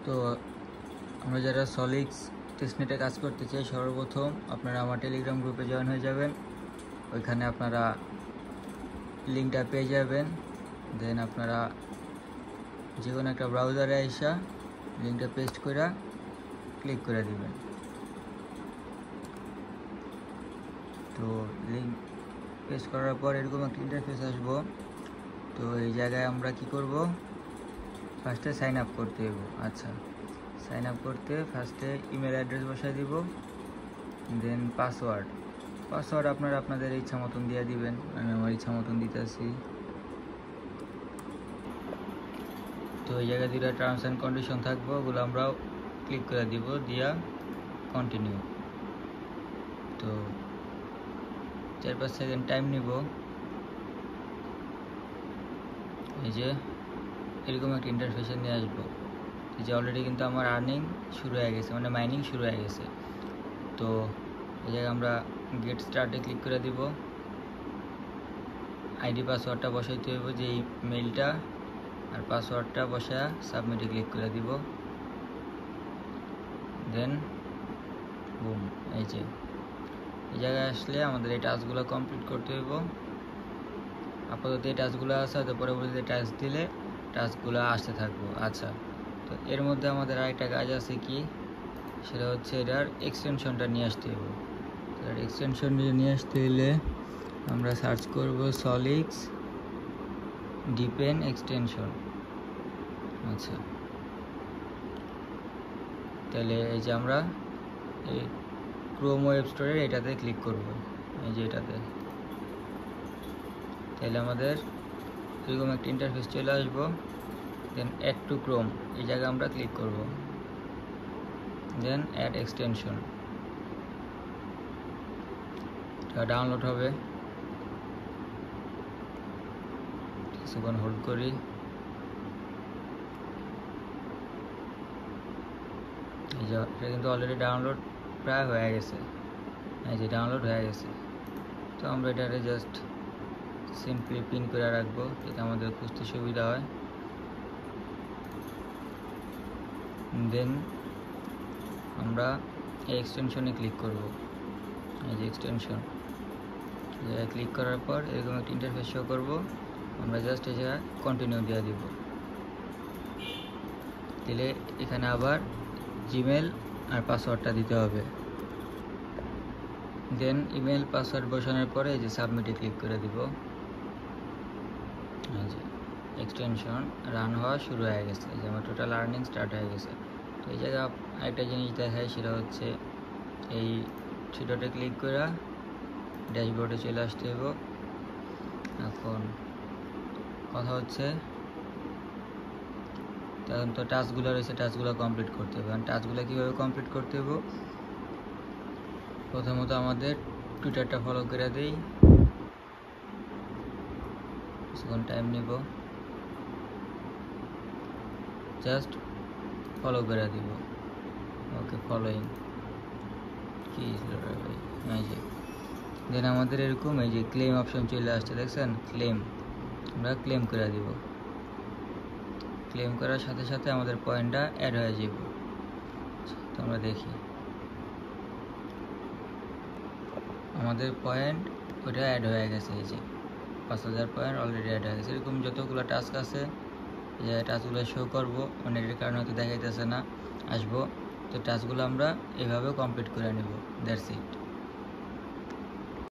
তো আমরা যারা সলিক্স টেস্টনেটে কাজ করতে চাই, সর্বপ্রথম আপনারা আমার টেলিগ্রাম গ্রুপে জয়েন হয়ে যাবেন। ওইখানে আপনারা লিঙ্কটা পেয়ে যাবেন। দেন আপনারা যে কোনো একটা ব্রাউজারে আইসা লিঙ্কটা পেস্ট করে ক্লিক করে দিবেন। তো লিঙ্ক পেস্ট করার পর এরকম একটা ইন্টারফেস আসবো। তো এই জায়গায় আমরা কি করব, ফার্স্টে সাইন আপ করতে হবে। আচ্ছা, সাইন আপ করতে ফার্স্টে ইমেল অ্যাড্রেস বসাই দিব, দেন পাসওয়ার্ড আপনারা আপনাদের ইচ্ছা মতন দিয়ে দিবেন। আমি আমার ইচ্ছা মতন দিতেছি। তো এই জায়গায় দুটো টার্মস অ্যান্ড কন্ডিশন থাকবো, ওগুলো আমরাও ক্লিক করে দিব, দিয়া কন্টিনিউ। তো 4-5 সেকেন্ড টাইম নিব। এই যে এরকম একটা ইন্টারফেসে নিয়ে আসবো। এই যে অলরেডি কিন্তু আমার আর্নিং শুরু হয়ে গেছে, মানে মাইনিং শুরু হয়ে গেছে। তো এই জায়গায় আমরা গেট স্টার্টে ক্লিক করে দিব। আইডি পাসওয়ার্ডটা বসাইতে হইব, যে মেইলটা আর পাসওয়ার্ডটা বসা সাবমিটে ক্লিক করে দিব। দেন বুম, এই যে এই জায়গায় আসলে আমাদের এই টাস্কগুলো কমপ্লিট করতে হইব। আপাতত এই টাস্কগুলো আছে, তো পরবর্তীতে টাস্ক দিলে টাস্কগুলো আসতে থাকবো। আচ্ছা, তো এর মধ্যে আমাদের আরেকটা কাজ আছে, কি সেটা হচ্ছে এটার এক্সটেনশনটা নিয়ে আসতে হবে। এটার এক্সটেনশন নিয়ে আসতে হলে আমরা সার্চ করব সলিক্স ডিপেন এক্সটেনশন। আচ্ছা, তাহলে এই যে আমরা এই ক্রোম ওয়েব স্টোরের এটাতে ক্লিক করব, এই যে এটাতে। তাহলে আমাদের এরকম একটা ইন্টারফেস চলে আসবো। দেন অ্যাড টু ক্রোম, এই জায়গায় আমরা ক্লিক করব। দেন অ্যাড এক্সটেনশন, এটা ডাউনলোড হবে, কিছুক্ষণ হোল্ড করি। এই যে এটা কিন্তু অলরেডি ডাউনলোড প্রায় হয়ে গেছে, এই যে ডাউনলোড হয়ে গেছে। তো আমরা এটাকে জাস্ট সিম্পলি পিন করে রাখবো, যাতে আমাদের খুঁজতে সুবিধা হয়। দেন আমরা এই এক্সটেনশনে ক্লিক করব, এই যে এক্সটেনশন, ক্লিক করার পর এরকম একটা ইন্টারফেস শো করবো। আমরা জাস্ট এই জায়গায় কন্টিনিউ দিয়ে দিব। দিলে এখানে আবার জিমেল আর পাসওয়ার্ডটা দিতে হবে। দেন ইমেল পাসওয়ার্ড বসানোর পরে এই যে সাবমিটে ক্লিক করে দিব। এই যে এক্সটেনশন রান হওয়া শুরু হয়ে গেছে, যে আমার টোটাল আর্নিং স্টার্ট হয়ে গেছে। তো এই জায়গায় একটা জিনিস দেখায়, সেটা হচ্ছে এই থ্রি ক্লিক করে ড্যাশবোর্ডে চলে আসতে হবে। এখন কথা হচ্ছে, তখন তো টাস্কগুলো রয়েছে, টাস্কগুলো কমপ্লিট করতে হবে। কারণ টাস্কগুলো কীভাবে কমপ্লিট করতে হবে, প্রথমত আমাদের টুইটারটা ফলো করে দিই, কিছুক্ষণ টাইম নিব, জাস্ট ফলো করে দিব। ওকে, ফলোইং কি ভাই, এই যে দেন আমাদের এরকম এই যে ক্লেম অপশন চলে আসছে, দেখছেন ক্লেম, আমরা ক্লেম করে দিব। ক্লেম করার সাথে সাথে আমাদের পয়েন্টটা অ্যাড হয়ে যাব। তো আমরা দেখি আমাদের পয়েন্ট ওটা অ্যাড হয়ে গেছে, এই যে 5000 পয়েন্ট অলরেডি অ্যাড হয়ে গেছে। এরকম যতগুলো টাস্ক আছে, যে টাস্কগুলো শো করবো, মানে এটার কারণে হয়তো দেখাইতেছে না, আসবো। তো টাস্কগুলো আমরা এভাবে কমপ্লিট করে নেব, দ্যাটস ইট।